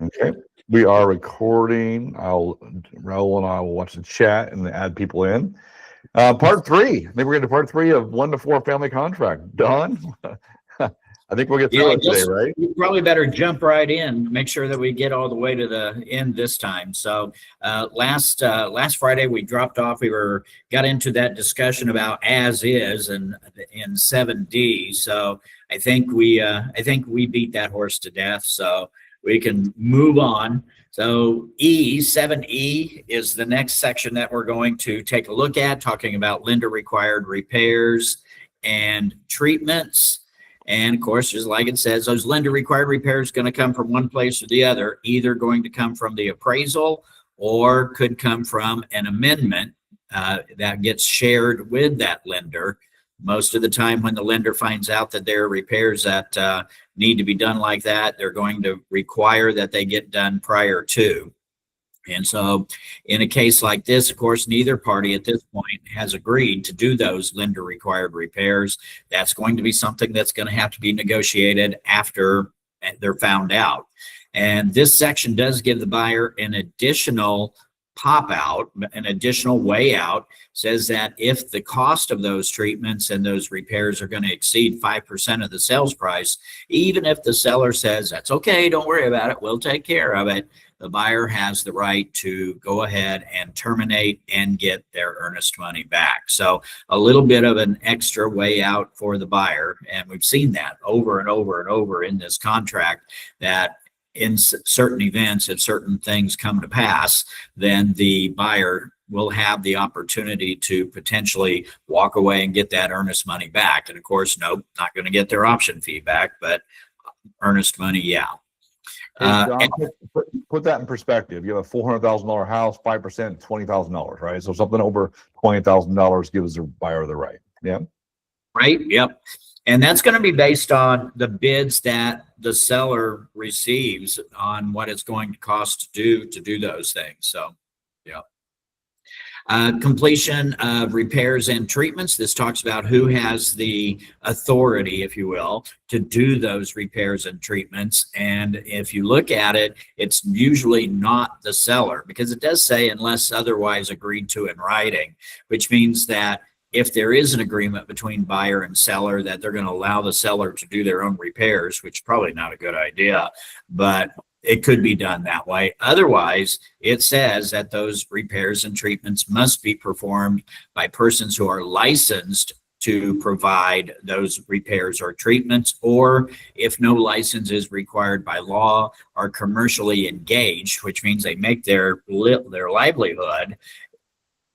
Okay. We are recording. Raul and I will watch the chat and add people in. Part three. Maybe we're going to part three of 1 to 4 family contract. Don, I think we'll get through it today, right? We probably better jump right in, make sure that we get all the way to the end this time. So last Friday we dropped off. Got into that discussion about as is and in 7D. So I think we beat that horse to death. So we can move on. So 7E is the next section that we're going to take a look at, talking about lender required repairs and treatments. And of course, just like it says, those lender required repairs going to come from one place or the other, either going to come from the appraisal or could come from an amendment that gets shared with that lender. Most of the time when the lender finds out that there are repairs that need to be done like that, they're going to require that they get done prior to. And so in a case like this, of course, neither party at this point has agreed to do those lender required repairs. That's going to be something that's going to have to be negotiated after they're found out. And this section does give the buyer an additional pop out, an additional way out. Says that if the cost of those treatments and those repairs are going to exceed 5% of the sales price, even if the seller says, that's okay, don't worry about it, we'll take care of it, the buyer has the right to go ahead and terminate and get their earnest money back. So a little bit of an extra way out for the buyer. And we've seen that over and over and over in this contract, that in certain events, if certain things come to pass, then the buyer will have the opportunity to potentially walk away and get that earnest money back. And of course, nope, not going to get their option fee back, but earnest money, yeah. John, put that in perspective. You have a $400,000 house, 5%, $20,000, right? So something over $20,000 gives the buyer the right. Yeah. Right. Yep. And that's going to be based on the bids that the seller receives on what it's going to cost to do those things. So, yeah. Completion of repairs and treatments. This talks about who has the authority, if you will, to do those repairs and treatments. And if you look at it, it's usually not the seller, because it does say unless otherwise agreed to in writing, which means that if there is an agreement between buyer and seller that they're going to allow the seller to do their own repairs, which is probably not a good idea, but it could be done that way. Otherwise, it says that those repairs and treatments must be performed by persons who are licensed to provide those repairs or treatments, or if no license is required by law, are commercially engaged, which means they make their livelihood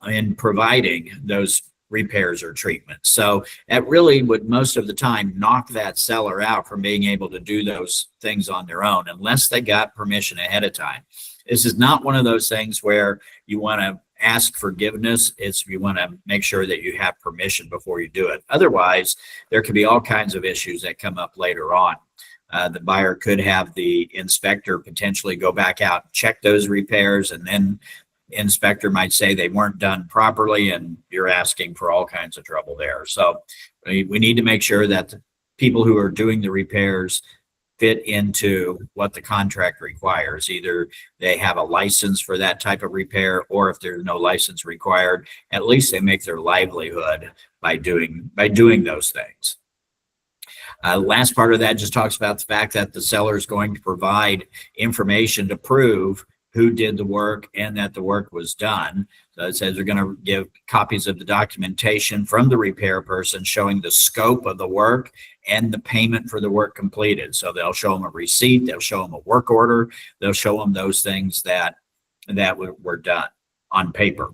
in providing those repairs or treatments. So that really would most of the time knock that seller out from being able to do those things on their own, unless they got permission ahead of time. This is not one of those things where you want to ask forgiveness. It's you want to make sure that you have permission before you do it. Otherwise, there could be all kinds of issues that come up later on. The buyer could have the inspector potentially go back out and check those repairs, and then inspector might say they weren't done properly, and you're asking for all kinds of trouble there. So we need to make sure that the people who are doing the repairs fit into what the contract requires. Either they have a license for that type of repair, or if there's no license required, at least they make their livelihood by doing those things. Last part of that just talks about the fact that the seller is going to provide information to prove who did the work and that the work was done. So it says they're going to give copies of the documentation from the repair person showing the scope of the work and the payment for the work completed. So they'll show them a receipt, they'll show them a work order, they'll show them those things that were done on paper.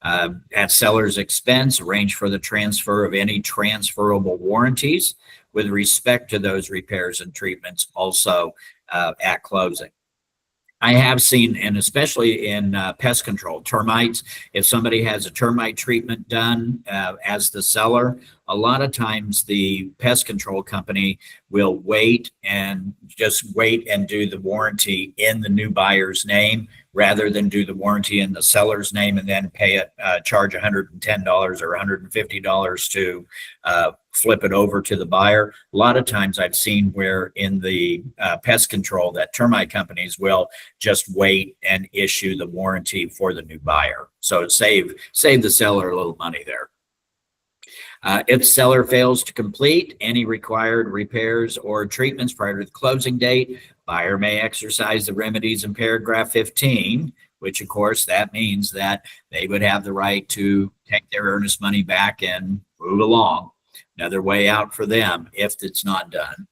At seller's expense, arrange for the transfer of any transferable warranties with respect to those repairs and treatments also at closing. I have seen, and especially in pest control, termites, if somebody has a termite treatment done as the seller, a lot of times the pest control company will wait and do the warranty in the new buyer's name rather than do the warranty in the seller's name and then charge $110 or $150 to flip it over to the buyer. A lot of times I've seen where in the pest control that termite companies will just wait and issue the warranty for the new buyer. So save the seller a little money there. If seller fails to complete any required repairs or treatments prior to the closing date, buyer may exercise the remedies in paragraph 15, which of course that means that they would have the right to take their earnest money back and move along. Another way out for them if it's not done.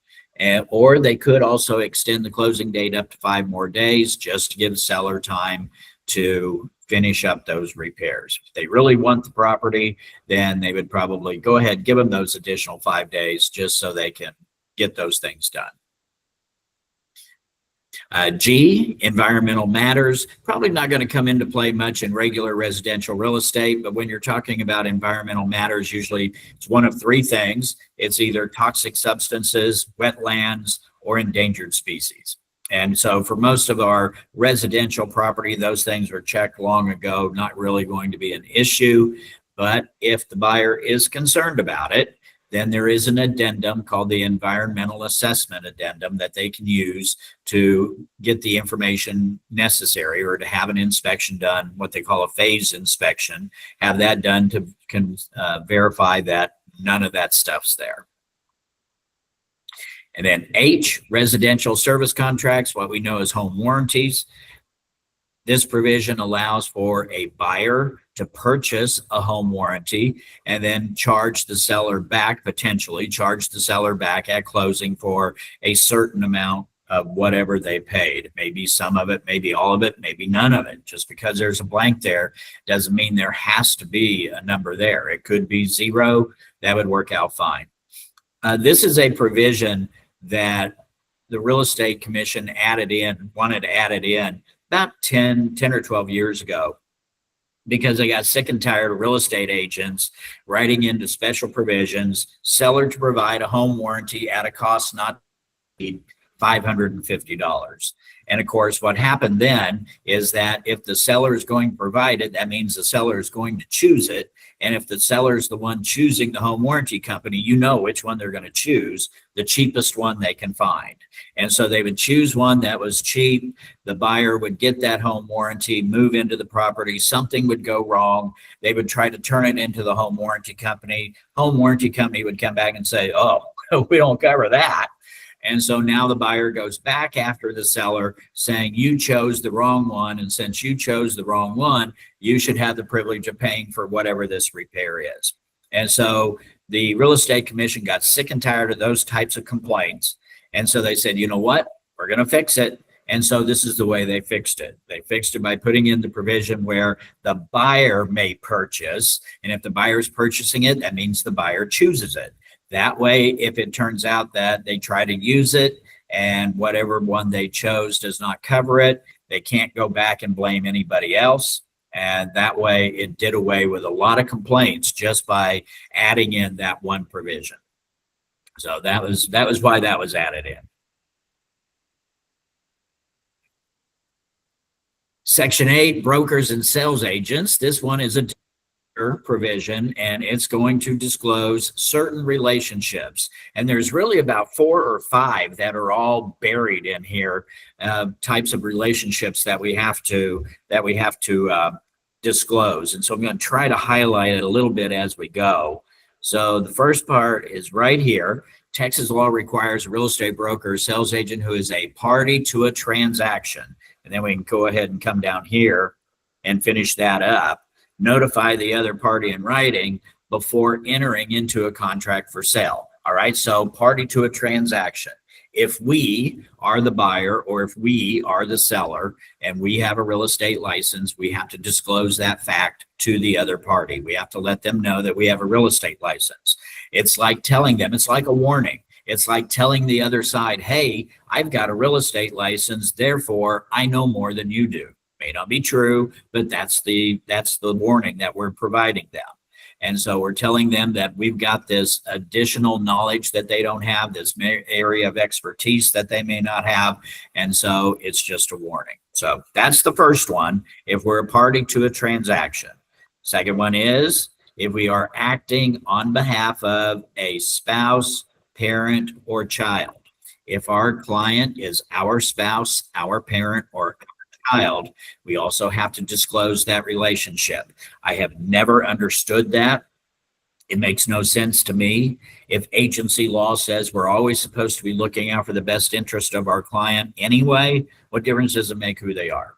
Or they could also extend the closing date up to 5 more days just to give the seller time to finish up those repairs. If they really want the property, then they would probably go ahead, give them those additional 5 days just so they can get those things done. G, environmental matters, probably not going to come into play much in regular residential real estate, but when you're talking about environmental matters, usually it's one of 3 things. It's either toxic substances, wetlands, or endangered species. And so for most of our residential property, those things were checked long ago, not really going to be an issue. But if the buyer is concerned about it, then there is an addendum called the environmental assessment addendum that they can use to get the information necessary or to have an inspection done, what they call a phase inspection, have that done to verify that none of that stuff's there. And then H, residential service contracts, what we know as home warranties. This provision allows for a buyer to purchase a home warranty and then charge the seller back, potentially charge the seller back at closing for a certain amount of whatever they paid. Maybe some of it, maybe all of it, maybe none of it. Just because there's a blank there doesn't mean there has to be a number there. It could be 0. That would work out fine. This is a provision that the Real Estate Commission wanted added in about 10 or 12 years ago, because they got sick and tired of real estate agents writing into special provisions, seller to provide a home warranty at a cost not $550. And of course, what happened then is that if the seller is going to provide it, that means the seller is going to choose it. And if the seller is the one choosing the home warranty company, you know which one they're going to choose, the cheapest one they can find. And so they would choose one that was cheap. The buyer would get that home warranty, move into the property. Something would go wrong. They would try to turn it into the home warranty company. Home warranty company would come back and say, oh, we don't cover that. And so now the buyer goes back after the seller saying, you chose the wrong one. And since you chose the wrong one, you should have the privilege of paying for whatever this repair is. And so the Real Estate Commission got sick and tired of those types of complaints. And so they said, you know what, we're going to fix it. And so this is the way they fixed it. They fixed it by putting in the provision where the buyer may purchase. And if the buyer is purchasing it, that means the buyer chooses it. That way, if it turns out that they try to use it and whatever one they chose does not cover it, they can't go back and blame anybody else. And that way it did away with a lot of complaints just by adding in that one provision. So that was why that was added in. Section 8, brokers and sales agents. This one is a provision, and it's going to disclose certain relationships. And there's really about 4 or 5 that are all buried in here, types of relationships that we have to disclose. And so I'm going to try to highlight it a little bit as we go. So the first part is right here. Texas law requires a real estate broker or sales agent who is a party to a transaction. And then we can go ahead and come down here and finish that up. Notify the other party in writing before entering into a contract for sale. All right, so party to a transaction. If we are the buyer or if we are the seller and we have a real estate license, we have to disclose that fact to the other party. We have to let them know that we have a real estate license. It's like telling them, it's like a warning. It's like telling the other side, hey, I've got a real estate license, therefore I know more than you do. May not be true, but that's the warning that we're providing them. And so we're telling them that we've got this additional knowledge that they don't have, this area of expertise that they may not have. And so it's just a warning. So that's the first one, if we're a party to a transaction. Second one is if we are acting on behalf of a spouse, parent, or child. If our client is our spouse, our parent, or child, we also have to disclose that relationship. I have never understood that. It makes no sense to me. If agency law says we're always supposed to be looking out for the best interest of our client anyway, what difference does it make who they are?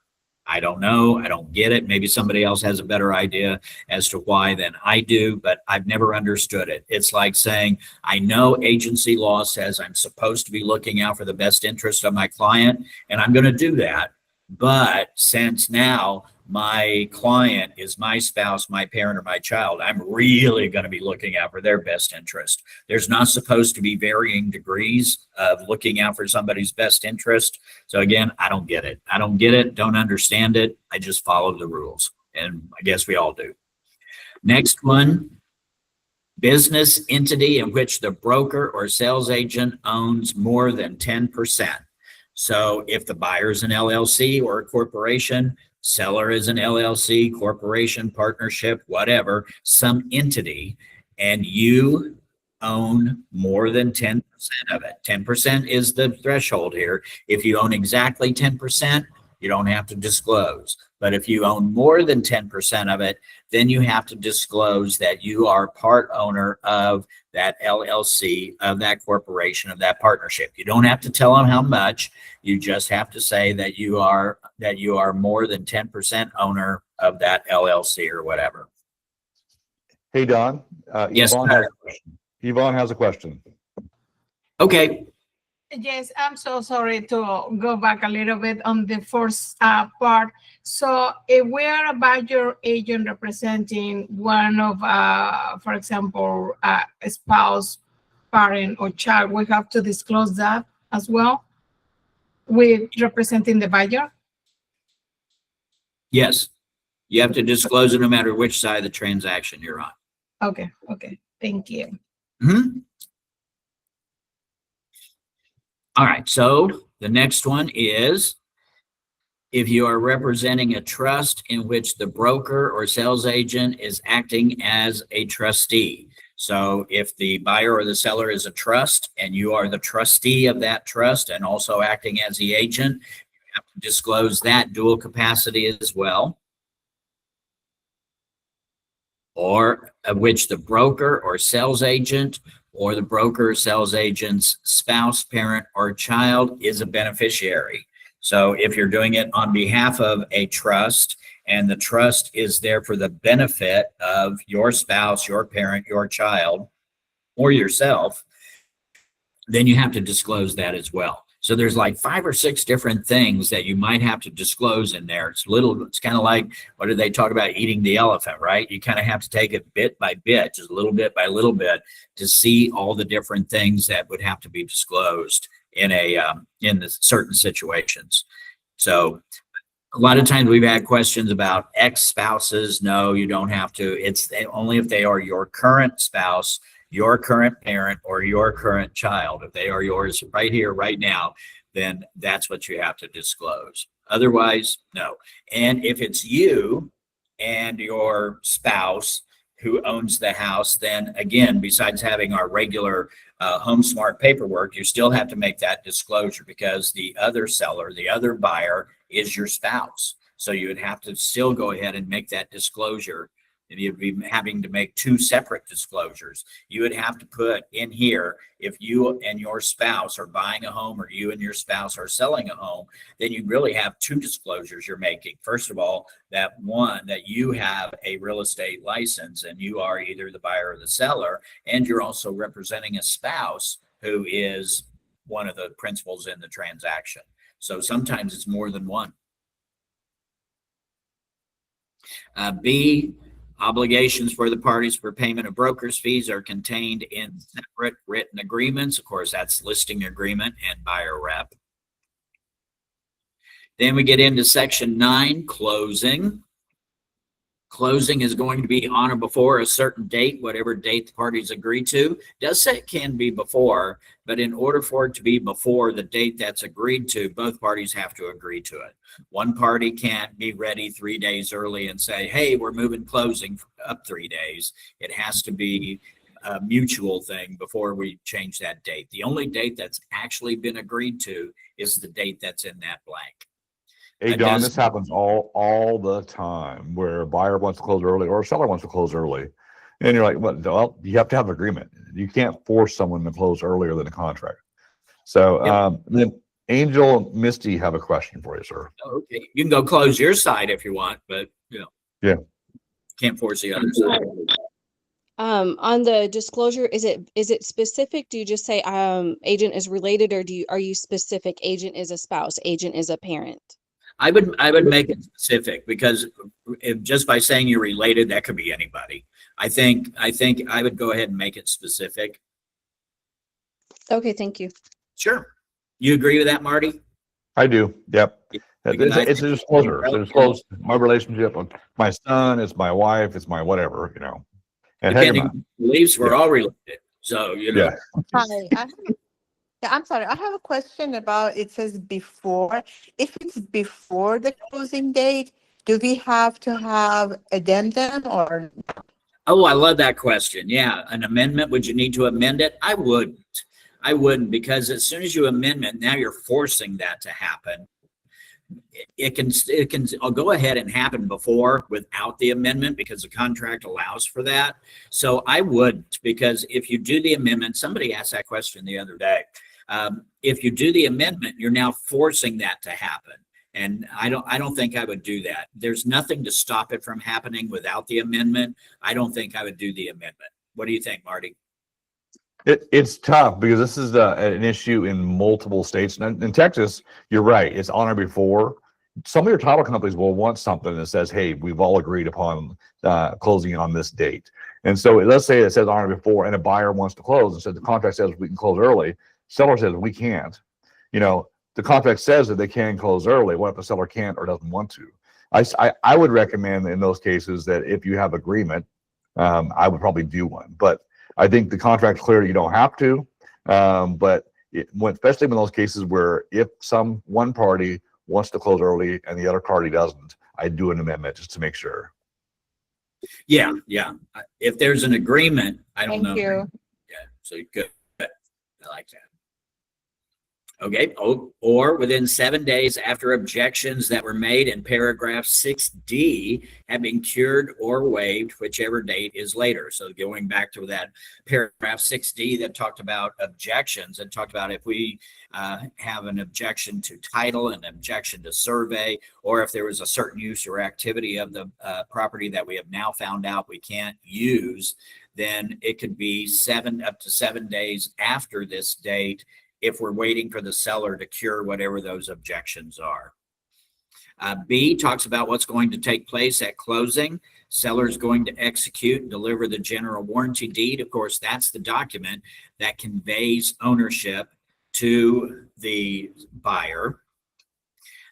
I don't know. I don't get it. Maybe somebody else has a better idea as to why than I do, but I've never understood it. It's like saying, I know agency law says I'm supposed to be looking out for the best interest of my client, and I'm going to do that. But since now my client is my spouse, my parent, or my child, I'm really going to be looking out for their best interest. There's not supposed to be varying degrees of looking out for somebody's best interest. So again, I don't get it. I don't get it. Don't understand it. I just follow the rules. And I guess we all do. Next one, business entity in which the broker or sales agent owns more than 10%. So if the buyer is an LLC or a corporation, seller is an LLC, corporation, partnership, whatever, some entity, and you own more than 10% of it. 10% is the threshold here. If you own exactly 10%, you don't have to disclose. But if you own more than 10% of it, then you have to disclose that you are part owner of that LLC, of that corporation, of that partnership. You don't have to tell them how much. You just have to say that you are more than 10% owner of that LLC or whatever. Hey, Don. Yes, Yvonne has a question. Okay. Yes, I'm so sorry to go back a little bit on the first part. So if we are a buyer agent representing one of, for example, a spouse, parent, or child, we have to disclose that as well with representing the buyer? Yes. You have to disclose it no matter which side of the transaction you're on. Okay, thank you. Mm-hmm. All right, so the next one is if you are representing a trust in which the broker or sales agent is acting as a trustee. So if the buyer or the seller is a trust and you are the trustee of that trust and also acting as the agent, you have to disclose that dual capacity as well. Or of which the broker or sales agent or the broker or sales agent's spouse, parent, or child is a beneficiary. So if you're doing it on behalf of a trust and the trust is there for the benefit of your spouse, your parent, your child, or yourself, then you have to disclose that as well. So there's like 5 or 6 different things that you might have to disclose in there. It's kind of like, what did they talk about, eating the elephant, right? You kind of have to take it bit by bit, just a little bit by little bit, to see all the different things that would have to be disclosed in the certain situations. So a lot of times we've had questions about ex-spouses. No, you don't have to. It's only if they are your current spouse, your current parent, or your current child. If they are yours right here, right now, then that's what you have to disclose. Otherwise, no. And if it's you and your spouse who owns the house, then again, besides having our regular HomeSmart paperwork, you still have to make that disclosure because the other seller, the other buyer, is your spouse. So you would have to still go ahead and make that disclosure. You'd be having to make 2 separate disclosures. You would have to put in here, if you and your spouse are buying a home or you and your spouse are selling a home, then you really have 2 disclosures you're making. First of all, that you have a real estate license and you are either the buyer or the seller, and you're also representing a spouse who is one of the principals in the transaction. So sometimes it's more than one. B, obligations for the parties for payment of broker's fees are contained in separate written agreements. Of course, that's listing agreement and buyer rep. Then we get into section 9, closing. closing is going to be on or before a certain date, whatever date the parties agree to. Does say it can be before, but in order for it to be before the date that's agreed to, both parties have to agree to it. One party can't be ready 3 days early and say, hey, we're moving closing up 3 days. It has to be a mutual thing before we change that date. The only date that's actually been agreed to is the date that's in that blank. Hey, That Don, does- this happens all the time where a buyer wants to close early or a seller wants to close early. And you're like, well, you have to have an agreement. You can't force someone to close earlier than a contract. So then Angel and Misty have a question for you, sir. Okay, you can go close your side if you want, but Yeah. Can't force the other side. On the disclosure, is it specific? Do you just say agent is related, or are you specific? Agent is a spouse, agent is a parent. I would make it specific, because if just by saying you're related, that could be anybody. I think I would go ahead and make it specific. Okay, thank you. Sure. You agree with that, Marty? I do. Yep. Because I It's a disclosure. It's a disclose my relationship with my son, it's my wife, it's my whatever, And heck, Depending on beliefs, we're all related. So, yeah. Hi, I'm sorry. I have a question about, it says before. If it's before the closing date, do we have to have addendum or? Oh, I love that question. Yeah. An amendment, would you need to amend it? I wouldn't, because as soon as you amend it, now you're forcing that to happen. It can I'll go ahead and happen before without the amendment, because the contract allows for that. So I wouldn't, because if you do the amendment, somebody asked that question the other day. If you do the amendment, you're now forcing that to happen. And I don't think I would do that. There's nothing to stop it from happening without the amendment. I don't think I would do the amendment. What do you think, Marty? It's tough because this is an issue in multiple states. And in Texas, you're right. It's on or before. Some of your title companies will want something that says, hey, we've all agreed upon closing on this date. And so let's say it says on or before, and a buyer wants to close and said the contract says we can close early. Seller says we can't. The contract says that they can close early. What if the seller can't or doesn't want to? I would recommend in those cases that if you have agreement, I would probably do one. But I think the contract's clear, you don't have to. But especially in those cases where if one party wants to close early and the other party doesn't, I'd do an amendment just to make sure. Yeah. If there's an agreement, I don't know. Thank you. Yeah, so you could. I like that. Okay, or within 7 days after objections that were made in paragraph 6D have been cured or waived, whichever date is later. So going back to that paragraph 6D that talked about objections, and talked about if we have an objection to title, an objection to survey, or if there was a certain use or activity of the property that we have now found out we can't use, then it could be up to 7 days after this date, if we're waiting for the seller to cure whatever those objections are. B talks about what's going to take place at closing. Seller is going to execute and deliver the general warranty deed. Of course, that's the document that conveys ownership to the buyer.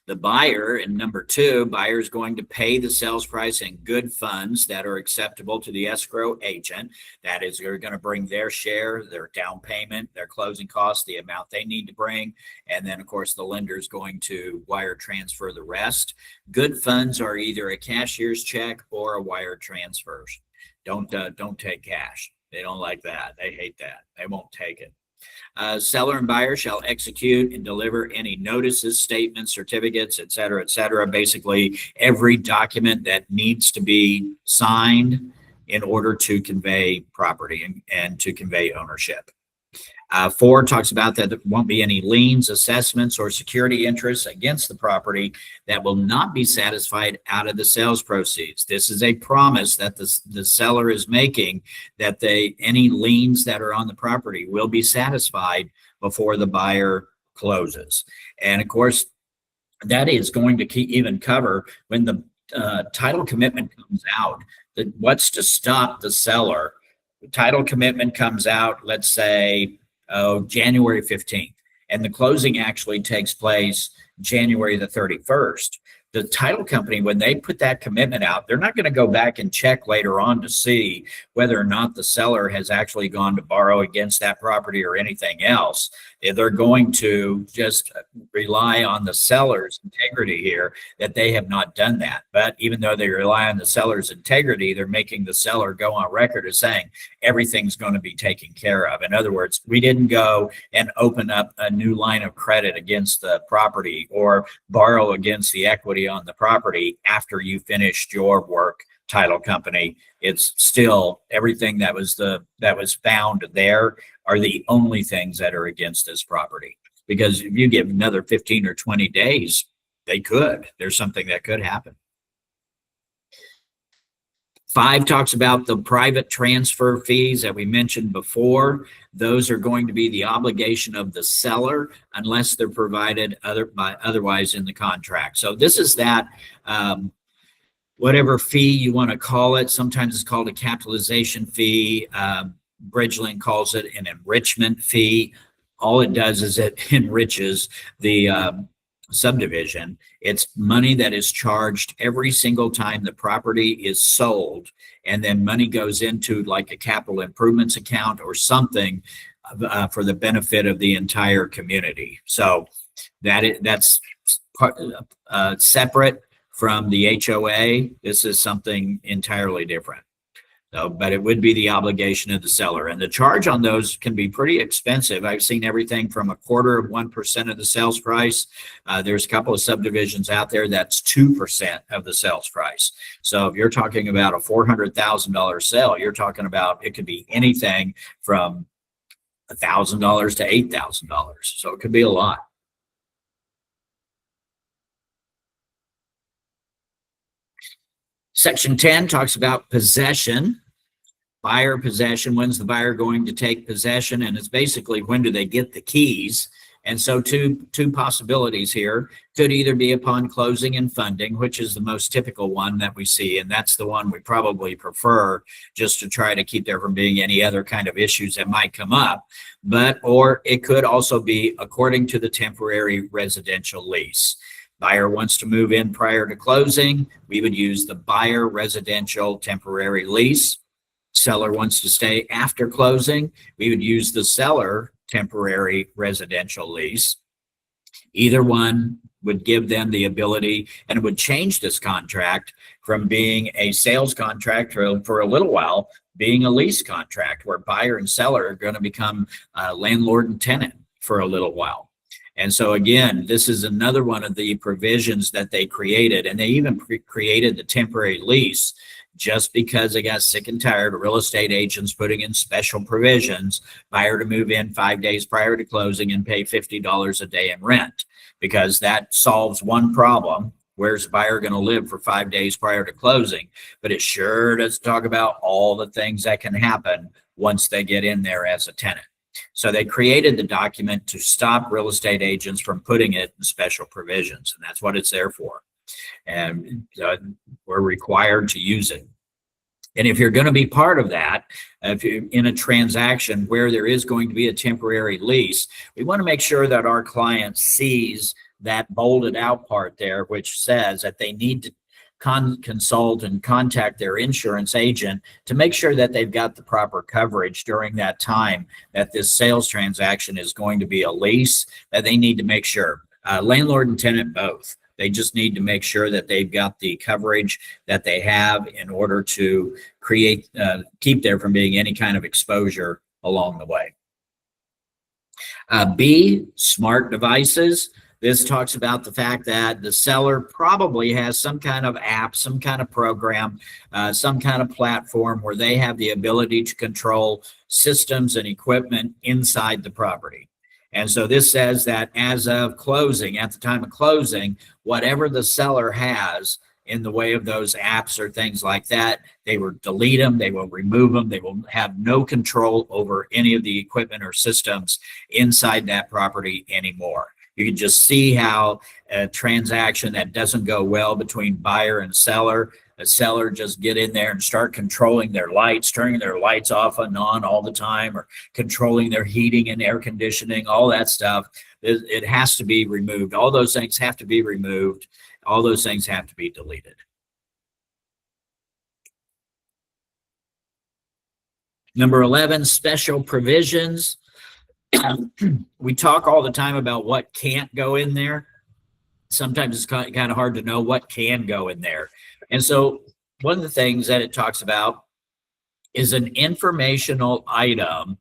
The buyer, in number 2, buyer is going to pay the sales price in good funds that are acceptable to the escrow agent. That is, they're going to bring their share, their down payment, their closing costs, the amount they need to bring. And then, of course, the lender is going to wire transfer the rest. Good funds are either a cashier's check or a wire transfer. Don't take cash. They don't like that. They hate that. They won't take it. Seller and buyer shall execute and deliver any notices, statements, certificates, et cetera, basically every document that needs to be signed in order to convey property and to convey ownership. 4 talks about that there won't be any liens, assessments, or security interests against the property that will not be satisfied out of the sales proceeds. This is a promise that the seller is making, that any liens that are on the property will be satisfied before the buyer closes. And of course, that is going to even cover when the title commitment comes out. What's to stop the seller? The title commitment comes out, let's say, January 15th, and the closing actually takes place January the 31st. the title company, when they put that commitment out, they're not going to go back and check later on to see whether or not the seller has actually gone to borrow against that property or anything else. They're going to just rely on the seller's integrity here, that they have not done that. But even though they rely on the seller's integrity, they're making the seller go on record as saying everything's going to be taken care of. In other words, we didn't go and open up a new line of credit against the property or borrow against the equity on the property after you finished your work, title company. It's still everything that was found there are the only things that are against this property. Because if you give another 15 or 20 days, there's something that could happen. 5 talks about the private transfer fees that we mentioned before. Those are going to be the obligation of the seller unless they're provided otherwise in the contract. So this is that whatever fee you want to call it. Sometimes it's called a capitalization fee. Bridgeland calls it an enrichment fee. All it does is it enriches the subdivision. It's money that is charged every single time the property is sold, and then money goes into like a capital improvements account or something for the benefit of the entire community. So that's separate from the HOA. This is something entirely different. So, but it would be the obligation of the seller, and the charge on those can be pretty expensive. I've seen everything from 1/4% of the sales price. There's a couple of subdivisions out there that's 2% of the sales price. So if you're talking about a $400,000 sale, you're talking about, it could be anything from $1,000 to $8,000. So it could be a lot. Section 10 talks about possession, buyer possession. When's the buyer going to take possession? And it's basically, when do they get the keys? And so two possibilities here could either be upon closing and funding, which is the most typical one that we see. And that's the one we probably prefer, just to try to keep there from being any other kind of issues that might come up. Or it could also be according to the temporary residential lease. Buyer wants to move in prior to closing, we would use the buyer residential temporary lease. Seller wants to stay after closing, we would use the seller temporary residential lease. Either one would give them the ability, and it would change this contract from being a sales contract for a little while, being a lease contract where buyer and seller are going to become landlord and tenant for a little while. And so again, this is another one of the provisions that they created, and they even created the temporary lease just because they got sick and tired of real estate agents putting in special provisions, buyer to move in 5 days prior to closing and pay $50 a day in rent, because that solves one problem. Where's the buyer going to live for 5 days prior to closing? But it sure does talk about all the things that can happen once they get in there as a tenant. So they created the document to stop real estate agents from putting it in special provisions, and that's what it's there for. And we're required to use it. And if you're going to be part of that, if you're in a transaction where there is going to be a temporary lease, we want to make sure that our client sees that bolded out part there, which says that they need to consult and contact their insurance agent to make sure that they've got the proper coverage during that time that this sales transaction is going to be a lease. That they need to make sure, landlord and tenant both. They just need to make sure that they've got the coverage that they have in order to keep there from being any kind of exposure along the way. B, smart devices. This talks about the fact that the seller probably has some kind of app, some kind of program, some kind of platform where they have the ability to control systems and equipment inside the property. And so this says that as of closing, at the time of closing, whatever the seller has in the way of those apps or things like that, they will delete them, they will remove them, they will have no control over any of the equipment or systems inside that property anymore. You can just see how a transaction that doesn't go well between buyer and seller a seller just get in there and start controlling their lights, turning their lights off and on all the time, or controlling their heating and air conditioning, all that stuff. It has to be removed. All those things have to be removed. All those things have to be deleted. Number 11, special provisions. We talk all the time about what can't go in there. Sometimes it's kind of hard to know what can go in there. And so one of the things that it talks about is an informational item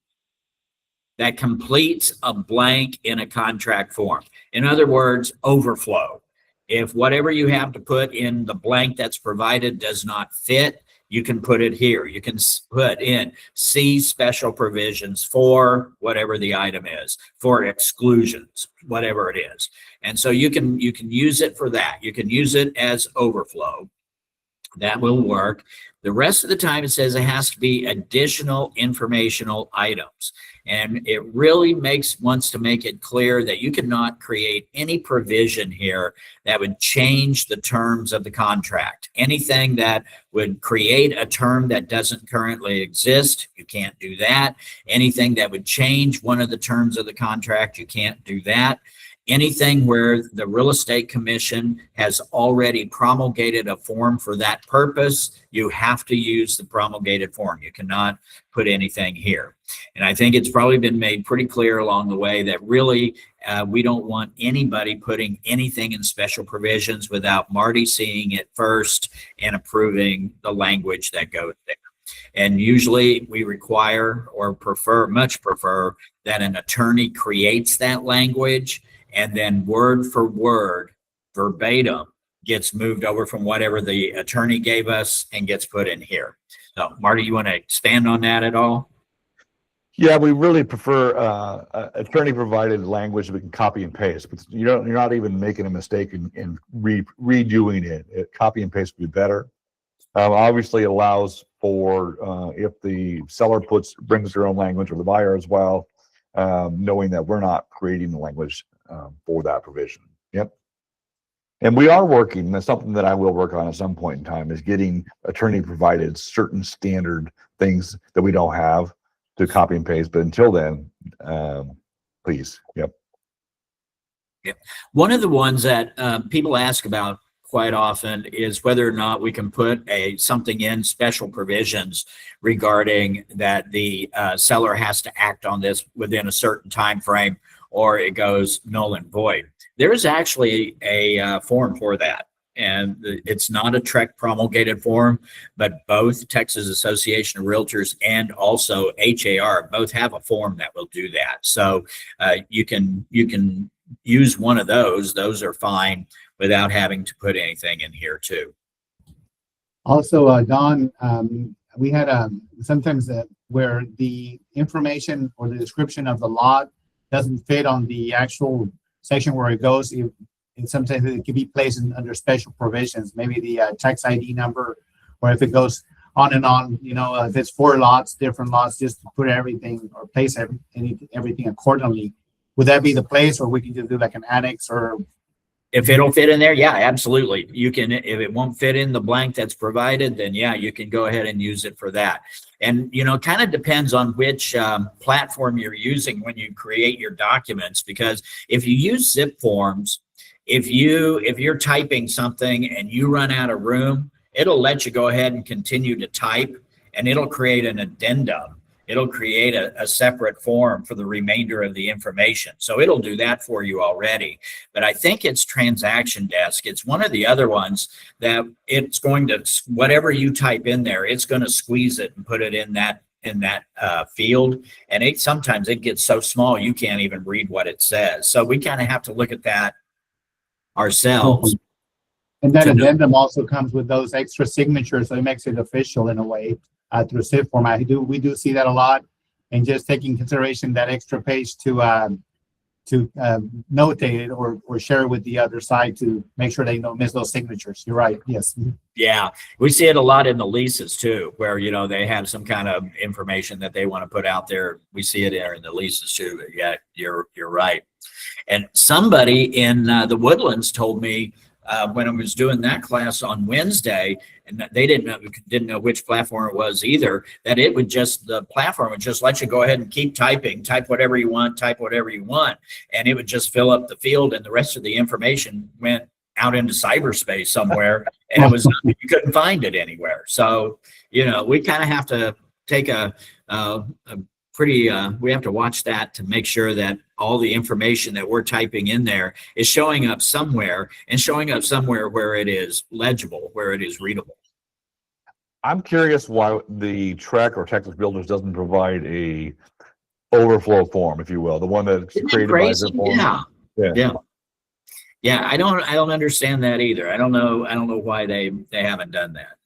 that completes a blank in a contract form. In other words, overflow. If whatever you have to put in the blank that's provided does not fit, you can put it here. You can put in see special provisions for whatever the item is, for exclusions, whatever it is. And so you can use it for that. You can use it as overflow. That will work. The rest of the time it says it has to be additional informational items. And it really wants to make it clear that you cannot create any provision here that would change the terms of the contract. Anything that would create a term that doesn't currently exist, you can't do that. Anything that would change one of the terms of the contract, you can't do that. Anything where the real estate commission has already promulgated a form for that purpose, you have to use the promulgated form. You cannot put anything here. And I think it's probably been made pretty clear along the way that really we don't want anybody putting anything in special provisions without Marty seeing it first and approving the language that goes there. And usually we require or much prefer that an attorney creates that language, and then word for word, verbatim, gets moved over from whatever the attorney gave us and gets put in here. So, Marty, you want to expand on that at all? Yeah, we really prefer attorney-provided language that we can copy and paste. But you're not even making a mistake in redoing it. Copy and paste would be better. Obviously, it allows for if the seller brings their own language, or the buyer as well, knowing that we're not creating the language for that provision. Yep. And we are working, that's something that I will work on at some point in time, is getting attorney provided certain standard things that we don't have to copy and paste. But until then, please. Yep. Yep. One of the ones that people ask about quite often is whether or not we can put something in special provisions regarding that the seller has to act on this within a certain time frame, or it goes null and void. There is actually a form for that, and it's not a TREC promulgated form, but both Texas Association of Realtors and also HAR both have a form that will do that. So you can use one of those. Those are fine without having to put anything in here too. Also, Don, we had sometimes where the information or the description of the lot doesn't fit on the actual section where it goes. And sometimes it can be placed under special provisions, maybe the tax ID number, or if it goes on and on, if it's 4 lots, different lots, just to put everything or place everything accordingly. Would that be the place, or we can just do like an annex? Or if it'll fit in there, yeah, absolutely. You can, if it won't fit in the blank that's provided, then yeah, you can go ahead and use it for that. And, kind of depends on which platform you're using when you create your documents, because if you use zip forms, if you're typing something and you run out of room, it'll let you go ahead and continue to type, and it'll create an addendum. It'll create a separate form for the remainder of the information. So it'll do that for you already. But I think it's Transaction Desk. It's one of the other ones that it's going to, whatever you type in there, it's going to squeeze it and put it in that field. And sometimes it gets so small you can't even read what it says. So we kind of have to look at that ourselves. And that addendum also comes with those extra signatures, so it makes it official in a way. Through SIP format, we do see that a lot, and just taking consideration that extra page to notate it or share it with the other side to make sure they don't miss those signatures. You're right. Yes. Yeah, we see it a lot in the leases too, where they have some kind of information that they want to put out there. We see it there in the leases too. But yeah, you're right. And somebody in the Woodlands told me when I was doing that class on Wednesday, and that they didn't know which platform it was either, that the platform would just let you go ahead and keep typing, type whatever you want, and it would just fill up the field, and the rest of the information went out into cyberspace somewhere, and you couldn't find it anywhere. So, we kind of have to take we have to watch that to make sure that all the information that we're typing in there is showing up somewhere, and showing up somewhere where it is legible, where it is readable. I'm curious why the Trek or Texas Builders doesn't provide a overflow form, if you will, the one that's Isn't that created by crazy? Zipform. Yeah. I don't understand that either. I don't know why they haven't done that.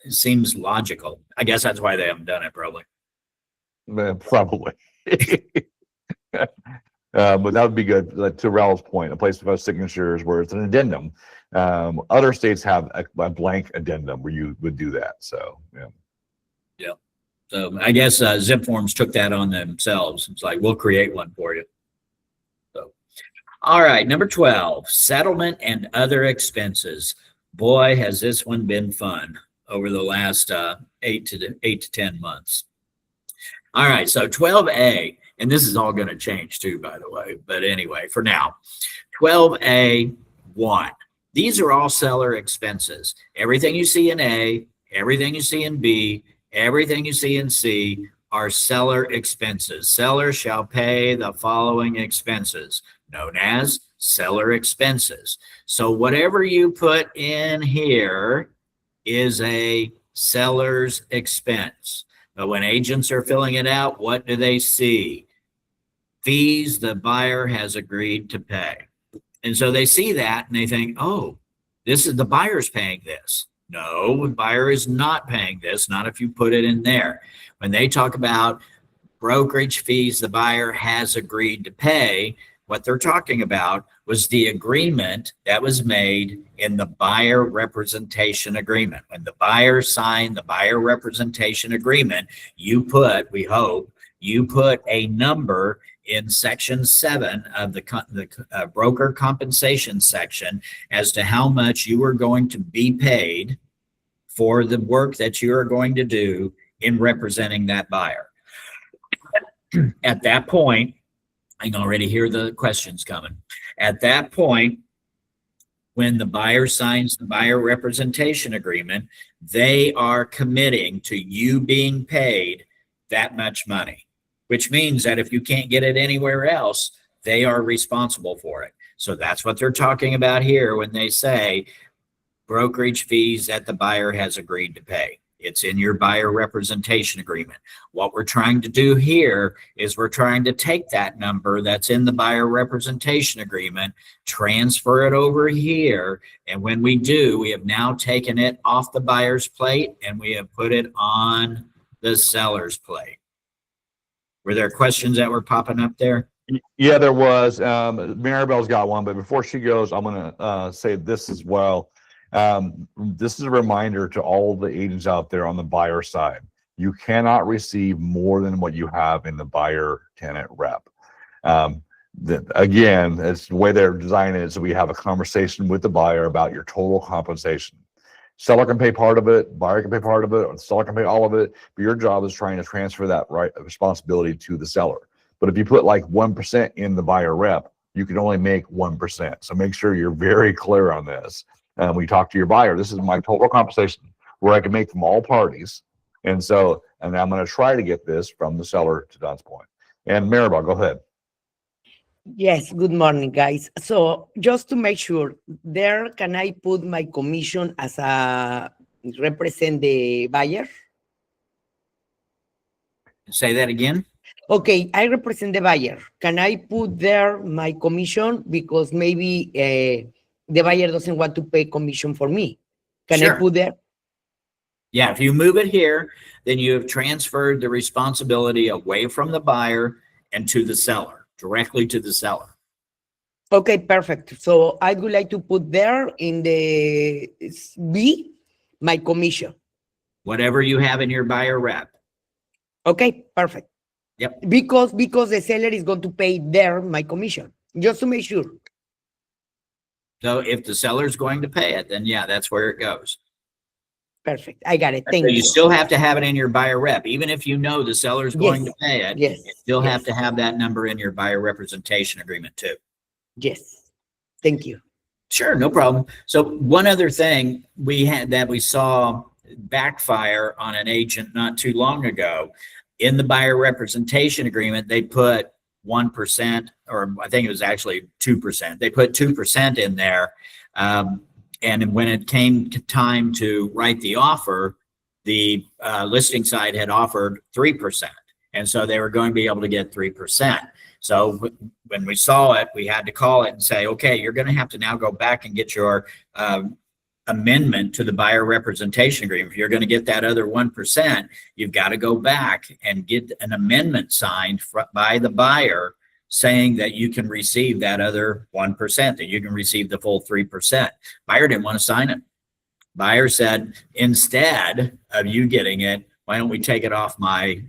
It seems logical. I guess that's why they haven't done it, probably. Probably. But that would be good. Like, to Raul's point, a place with signatures where it's an addendum. Other states have a blank addendum where you would do that. So, yeah. So I guess Zipforms took that on themselves. It's like, we'll create one for you. So, all right, number 12, settlement and other expenses. Boy, has this one been fun over the last 8 to 10 months. All right, so 12A, and this is all going to change too, by the way. But anyway, for now, 12A1. These are all seller expenses. Everything you see in A, everything you see in B, everything you see in C are seller expenses. Seller shall pay the following expenses, known as seller expenses. So whatever you put in here is a seller's expense. But when agents are filling it out, what do they see? Fees the buyer has agreed to pay. And so they see that and they think, oh, this is the buyer's paying this. No, the buyer is not paying this, not if you put it in there. When they talk about brokerage fees the buyer has agreed to pay, what they're talking about was the agreement that was made in the buyer representation agreement. When the buyer signed the buyer representation agreement, we hope you put a number in section 7 of the broker compensation section as to how much you are going to be paid for the work that you are going to do in representing that buyer. At that point, I can already hear the questions coming. At that point, when the buyer signs the buyer representation agreement, they are committing to you being paid that much money, which means that if you can't get it anywhere else, they are responsible for it. So that's what they're talking about here when they say brokerage fees that the buyer has agreed to pay. It's in your buyer representation agreement. What we're trying to do here is we're trying to take that number that's in the buyer representation agreement, transfer it over here. And when we do, we have now taken it off the buyer's plate and we have put it on the seller's plate. Were there questions that were popping up there? Yeah, there was. Maribel's got one, but before she goes, I'm going to say this as well. This is a reminder to all the agents out there on the buyer side. You cannot receive more than what you have in the buyer tenant rep. Again, it's the way they're designing it. So we have a conversation with the buyer about your total compensation. Seller can pay part of it, buyer can pay part of it, or the seller can pay all of it. But your job is trying to transfer that responsibility to the seller. But if you put like 1% in the buyer rep, you can only make 1%. So make sure you're very clear on this. When you talk to your buyer, this is my total compensation where I can make from all parties. And I'm going to try to get this from the seller, to Don's point. And Maribel, go ahead. Yes, good morning, guys. So just to make sure, can I put my commission as a represent the buyer? Say that again. Okay, I represent the buyer. Can I put there my commission because maybe the buyer doesn't want to pay commission for me? Can Sure. I put there? Yeah, if you move it here, then you have transferred the responsibility away from the buyer and to the seller, directly to the seller. Okay, perfect. So I would like to put there in the B, my commission. Whatever you have in your buyer rep. Okay, perfect. Yep. Because the seller is going to pay there my commission, just to make sure. So if the seller's going to pay it, then yeah, that's where it goes. Perfect. I got it. So Thank you you. still have to have it in your buyer rep, even if you know the seller's going to Yes. pay it. Yes. You still have yes, to have that number in your buyer representation agreement too. Yes. Thank you. Sure, no problem. So one other thing we had that we saw backfire on an agent not too long ago, in the buyer representation agreement, they put 1%, or I think it was actually 2%. They put 2% in there. And when it came to time to write the offer, the listing side had offered 3%. And so they were going to be able to get 3%. So when we saw it, we had to call it and say, okay, you're going to have to now go back and get your amendment to the buyer representation agreement. If you're going to get that other 1%, you've got to go back and get an amendment signed by the buyer saying that you can receive that other 1%, that you can receive the full 3%. Buyer didn't want to sign it. Buyer said, instead of you getting it, why don't we take it off my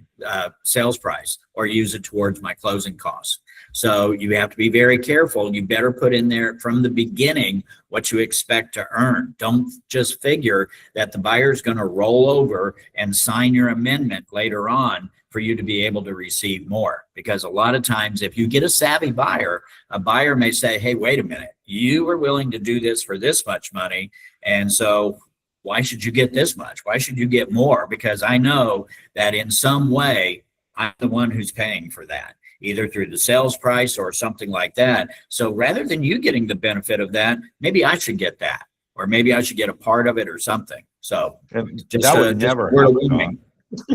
sales price or use it towards my closing costs? So you have to be very careful. You better put in there from the beginning what you expect to earn. Don't just figure that the buyer's going to roll over and sign your amendment later on for you to be able to receive more. Because a lot of times, if you get a savvy buyer, a buyer may say, hey, wait a minute, you were willing to do this for this much money. And so why should you get this much? Why should you get more? Because I know that in some way, I'm the one who's paying for that, either through the sales price or something like that. So rather than you getting the benefit of that, maybe I should get that, or maybe I should get a part of it or something. So And just, that would just never word of happen, warning.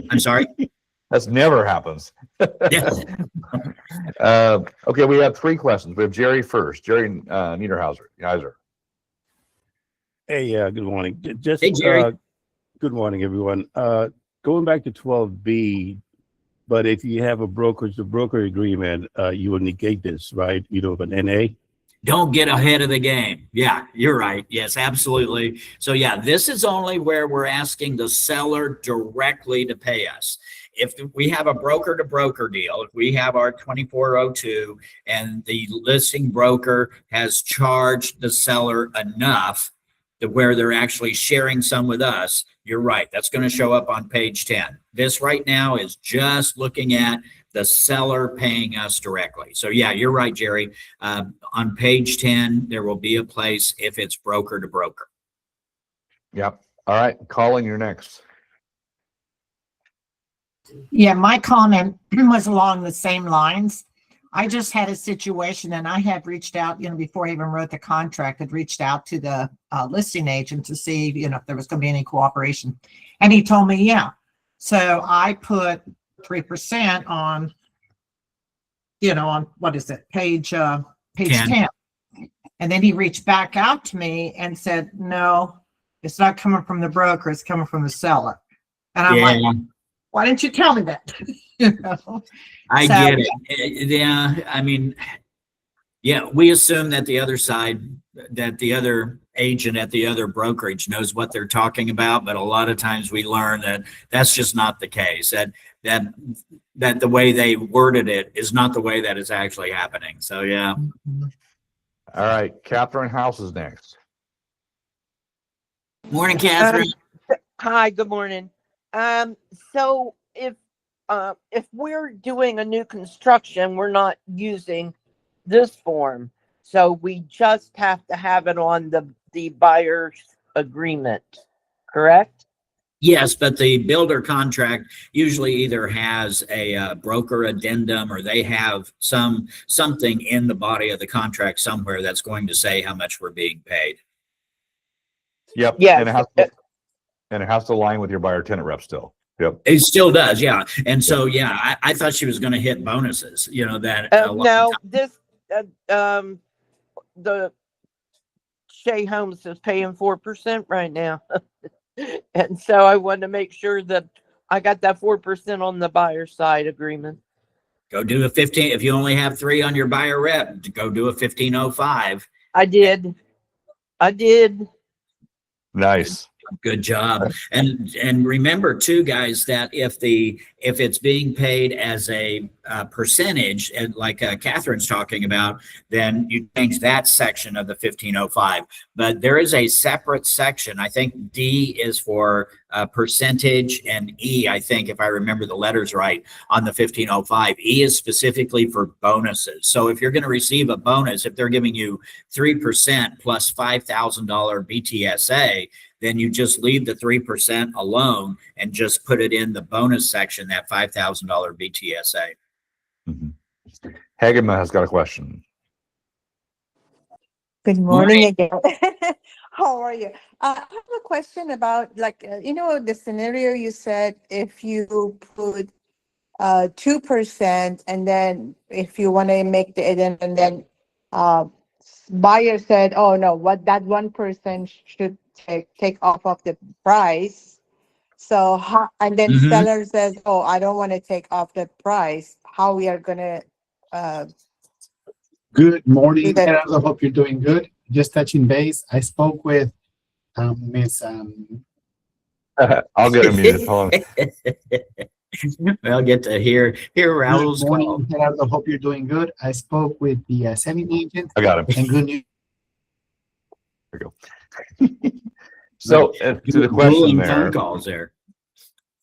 I'm sorry. That's never happens. Yeah. Okay, we have 3 questions. We have Jerry first. Jerry Niederhauser. Hey, good morning. Just Hey, Jerry. good morning, everyone. Going back to 12B, but if you have a broker agreement, you will negate this, right? You know, an NA. Don't get ahead of the game. Yeah, you're right. Yes, absolutely. So yeah, this is only where we're asking the seller directly to pay us. If we have a broker to broker deal, if we have our 2402 and the listing broker has charged the seller enough to where they're actually sharing some with us, you're right. That's going to show up on page 10. This right now is just looking at the seller paying us directly. So yeah, you're right, Jerry. On page 10, there will be a place if it's broker to broker. Yep. All right, Colin, you're next. Yeah, my comment was along the same lines. I just had a situation and I had reached out, before I even wrote the contract, had reached out to the listing agent to see, if there was going to be any cooperation. And he told me, yeah. So I put 3% on, on what is it? Page 10. And then he reached back out to me and said, no, it's not coming from the broker, it's coming from the seller. And I'm like, why didn't you tell me that? I get it. Yeah, I mean, yeah, we assume that the other side, that the other agent at the other brokerage knows what they're talking about, but a lot of times we learn that that's just not the case. That the way they worded it is not the way that is actually happening. So yeah. All right, Catherine House is next. Morning, Catherine. Hi, good morning. So if we're doing a new construction, we're not using this form. So we just have to have it on the buyer's agreement, correct? Yes, but the builder contract usually either has a broker addendum, or they have something in the body of the contract somewhere that's going to say how much we're being paid. Yep. Yes. And it has to align with your buyer tenant rep still. Yep. It still does, yeah. And so, yeah, I thought she was going to hit bonuses, that. No, this, the Shea Homes is paying 4% right now. And so I wanted to make sure that I got that 4% on the buyer side agreement. Go do a 15. If you only have 3 on your buyer rep, go do a 1505. I did. Nice. Good job. And remember too, guys, that if the if it's being paid as a percentage, and like Catherine's talking about, then you change that section of the 1505. But there is a separate section. I think D is for percentage, and E, I think, if I remember the letters right, on the 1505. E is specifically for bonuses. So if you're going to receive a bonus, if they're giving you 3% plus $5,000 BTSA, then you just leave the 3% alone and just put it in the bonus section, that $5,000 BTSA. Mm-hmm. Hageman has got a question. Good morning again. How are you? I have a question about, like, the scenario you said, if you put 2%, and then if you want to make the addendum, and then buyer said, oh no, what that 1% should take off of the price. So and then Mhm. seller says, oh, I don't want to take off the price. How we are gonna Good morning, that. Gerardo. Hope you're doing good. Just touching base. I spoke with Miss. I'll get him muted. Hold on. I'll get to hear Good Raul's call. morning, Gerardo. Hope you're doing good. I spoke with the selling agent, I got him. and good news. There we go. So to the question Dueling there. phone calls there.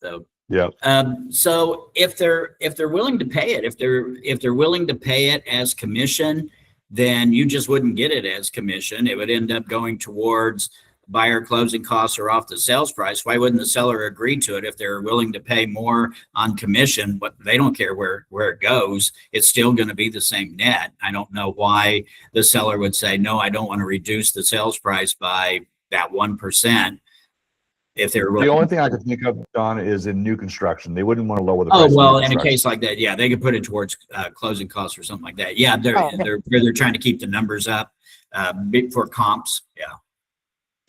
So Yeah. so if they're willing to pay it, if they're willing to pay it as commission, then you just wouldn't get it as commission. It would end up going towards buyer closing costs or off the sales price. Why wouldn't the seller agree to it if they're willing to pay more on commission? But they don't care where it goes. It's still going to be the same net. I don't know why the seller would say, no, I don't want to reduce the sales price by that 1%. If they're The really, only thing I can think of, Don, is in new construction. They wouldn't want to lower the oh, price. of well, new in a construction. case like that, yeah, they could put it towards closing costs or something like that. Yeah, Oh, okay. they're trying to keep the numbers up for comps. Yeah.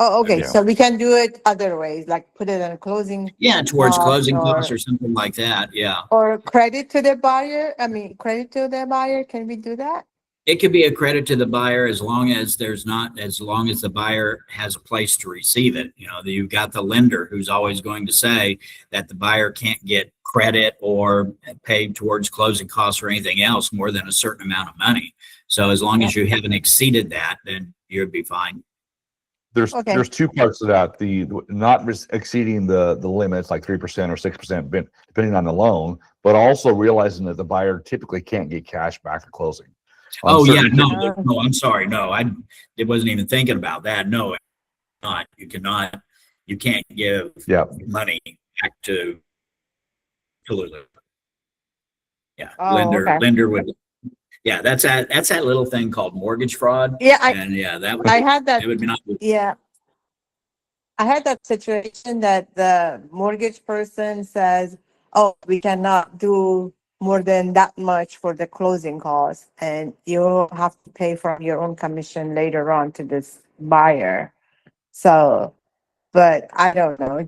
Oh, okay. Yeah. So we can do it other ways, like put it on closing Yeah, towards closing costs or or something like that. Yeah. credit to the buyer. I mean, credit to the buyer. Can we do that? It could be a credit to the buyer as long as the buyer has a place to receive it. You know, you've got the lender who's always going to say that the buyer can't get credit or paid towards closing costs or anything else more than a certain amount of money. So as long as you haven't exceeded that, then you'd be fine. There's Okay. there's two parts to that. The not exceeding the limits, like 3% or 6%, depending on the loan, but also realizing that the buyer typically can't get cash back at closing. Oh yeah, certain- no, I'm sorry. No, I wasn't even thinking about that. No, not. You can't give Yeah. money back to Lulu. Yeah, Oh, okay. lender would. Yeah, that's that little thing called mortgage fraud. Yeah, And yeah, that would, I had that. it would be not. Yeah. I had that situation that the mortgage person says, oh, we cannot do more than that much for the closing costs, and you have to pay from your own commission later on to this buyer. So, but I don't know,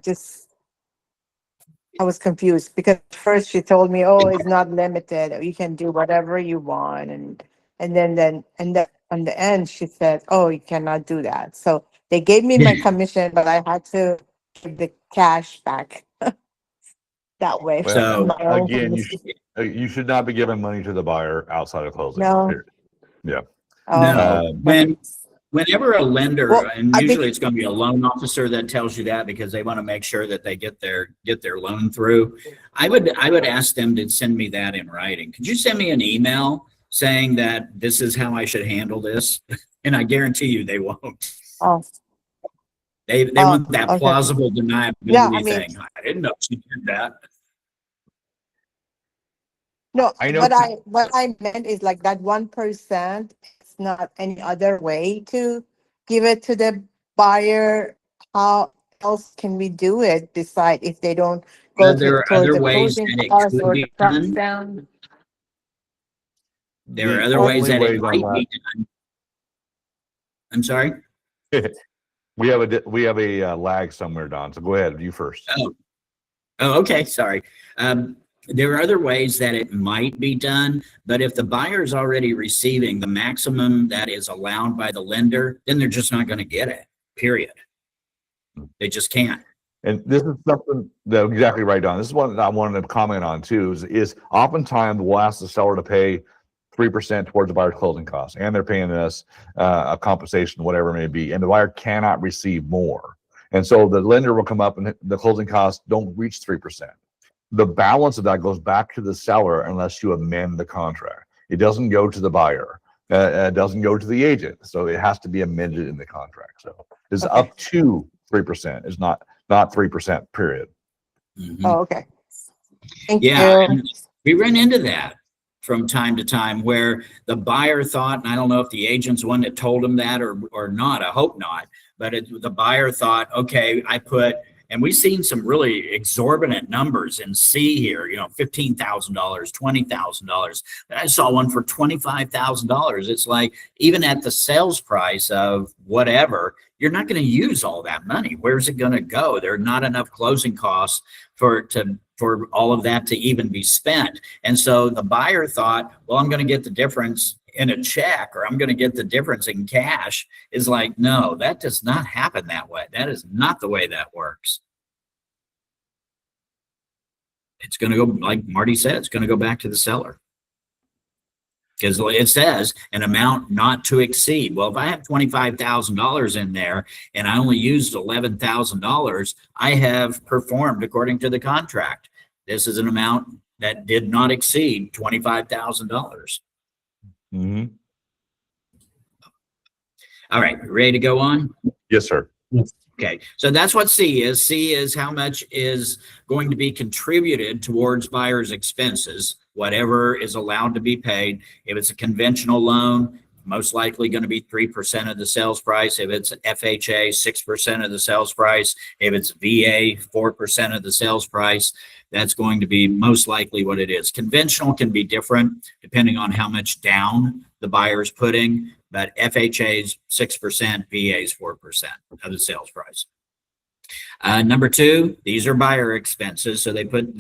I was confused because first she told me, oh, it's not limited, you can do whatever you want, and then on the end she said, oh, you cannot do that. So they gave me my commission, but I had to give the cash back that way. Well, So, My own again, commission. you should not be giving money to the buyer outside of closing. No. period. Oh, No, whenever a lender, Well, and I usually think- it's going to be a loan officer that tells you that because they want to make sure that they get their loan through. I would ask them to send me that in writing. Could you send me an email saying that this is how I should handle this? And I guarantee you they won't. oh, They want that okay. plausible deniability Yeah, I mean- thing. I didn't know she did that. no, I know what I meant is like that 1%, it's not any other way to give it to the buyer. How else can we do it beside if they don't go There are towards other the ways closing that it costs could or be the price done. down? There are The other ways only that ways it on might be done. I'm sorry? We have a lag somewhere, Don. So go ahead, you first. Oh, okay. Sorry. There are other ways that it might be done, but if the buyer is already receiving the maximum that is allowed by the lender, then they're just not going to get it, period. They just can't. And this is something that exactly right, Don. This is one that I wanted to comment on too. Is oftentimes we'll ask the seller to pay 3% towards the buyer's closing costs, and they're paying us a compensation, whatever it may be, and the buyer cannot receive more. And so the lender will come up and the closing costs don't reach 3%. The balance of that goes back to the seller unless you amend the contract. It doesn't go to the buyer. It doesn't go to the agent. So it has to be amended in the contract. So it's Okay. up to 3%. It's not 3%, period. Mhm. Oh, okay. Thank Yeah, you. and we run into that from time to time where the buyer thought, and I don't know if the agent's one that told him that or not, I hope not, but the buyer thought, okay, and we've seen some really exorbitant numbers in C here, $15,000, $20,000. I saw one for $25,000. It's like, even at the sales price of whatever, you're not going to use all that money. Where's it going to go? There are not enough closing costs for all of that to even be spent. And so the buyer thought, well, I'm going to get the difference in a check, or I'm going to get the difference in cash. Is like, no, that does not happen that way. That is not the way that works. It's going to go, like Marty said, it's going to go back to the seller. Because it says an amount not to exceed. Well, if I have $25,000 in there and I only used $11,000, I have performed according to the contract. This is an amount that did not exceed $25,000. Mm-hmm. All right, ready to go on? Yes, sir. Okay, so that's what C is. C is how much is going to be contributed towards buyer's expenses, whatever is allowed to be paid. If it's a conventional loan, most likely going to be 3% of the sales price. If it's FHA, 6% of the sales price. If it's VA, 4% of the sales price. That's going to be most likely what it is. Conventional can be different depending on how much down the buyer's putting, but FHA's 6%, VA's 4% of the sales price. Number two, these are buyer expenses. So they put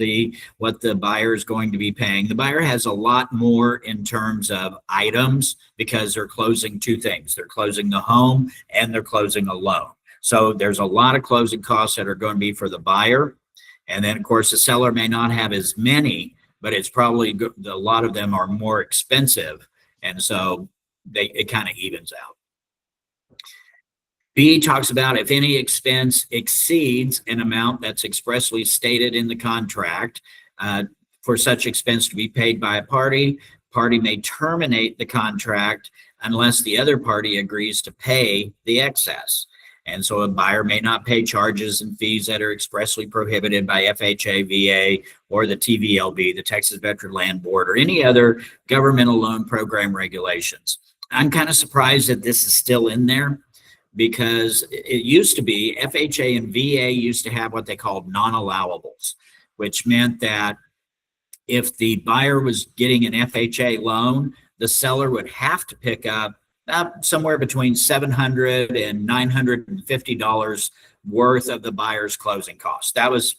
what the buyer is going to be paying. The buyer has a lot more in terms of items because they're closing two things. They're closing the home and they're closing a loan. So there's a lot of closing costs that are going to be for the buyer. And then, of course, the seller may not have as many, but it's probably a lot of them are more expensive. And so it kind of evens out. B talks about if any expense exceeds an amount that's expressly stated in the contract, for such expense to be paid by a party may terminate the contract unless the other party agrees to pay the excess. And so a buyer may not pay charges and fees that are expressly prohibited by FHA, VA, or the TVLB, the Texas Veteran Land Board, or any other governmental loan program regulations. I'm kind of surprised that this is still in there because it used to be FHA and VA used to have what they called non-allowables, which meant that if the buyer was getting an FHA loan, the seller would have to pick up somewhere between $700 and $950 worth of the buyer's closing costs. That was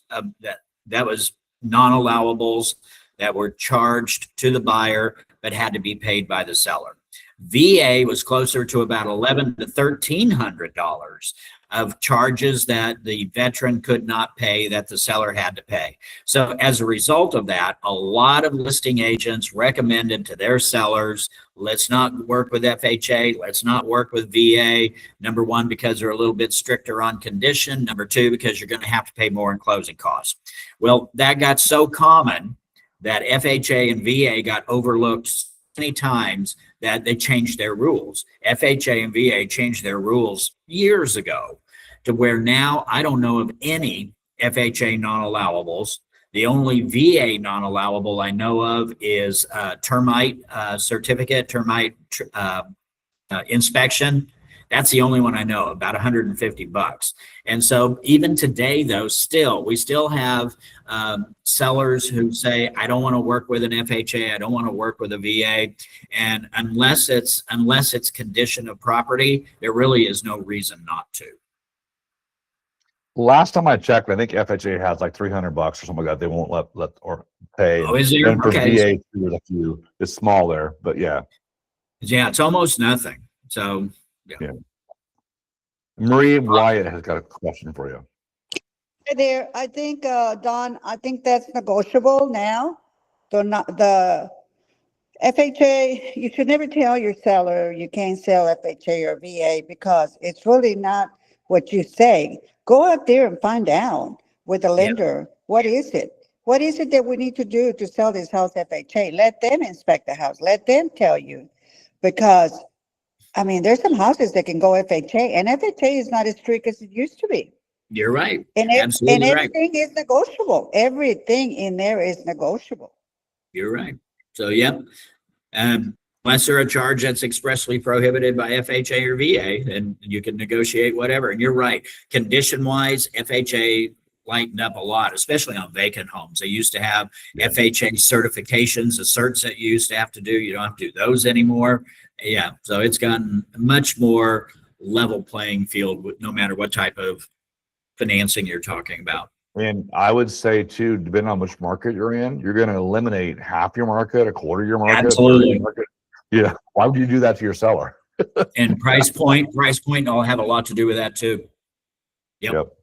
non-allowables that were charged to the buyer but had to be paid by the seller. VA was closer to about $1,100 to $1,300 of charges that the veteran could not pay that the seller had to pay. So as a result of that, a lot of listing agents recommended to their sellers, let's not work with FHA, let's not work with VA. Number one, because they're a little bit stricter on condition. Number two, because you're going to have to pay more in closing costs. Well, that got so common that FHA and VA got overlooked many times that they changed their rules. FHA and VA changed their rules years ago to where now I don't know of any FHA non-allowables. The only VA non-allowable I know of is termite certificate, termite inspection. That's the only one I know, about $150. And so even today, though, we still have sellers who say, I don't want to work with an FHA, I don't want to work with a VA. And unless it's condition of property, there really is no reason not to. Last time I checked, I think FHA has like $300 or something like that. They won't let or pay. Oh, is there? And for Okay. VA, there's a few. It's small there, but yeah. Yeah, it's almost nothing. So, yeah. Marie Wyatt has got a question for you. Hi there. I think, Don, I think that's negotiable now. The FHA, you should never tell your seller you can't sell FHA or VA because it's really not what you say. Go out there and find out with the lender, what is it? What is it that we need to do to sell this house FHA? Let them inspect the house. Let them tell you. Because, I mean, there's some houses that can go FHA, and FHA is not as strict as it used to be. You're right. And Absolutely right. everything is negotiable. Everything in there is negotiable. You're right. So, yep. Unless there a charge that's expressly prohibited by FHA or VA, and you can negotiate whatever. And you're right. Condition wise, FHA lightened up a lot, especially on vacant homes. They used to have FHA certifications, the certs that you used to have to do. You don't have to do those anymore. Yeah. So it's gotten a much more level playing field with no matter what type of financing you're talking about. And I would say too, depending on which market you're in, you're going to eliminate half your market, a quarter of your market. Absolutely. Market. Yeah. Why would you do that to your seller? And price point will have a lot to do with that too. Yep.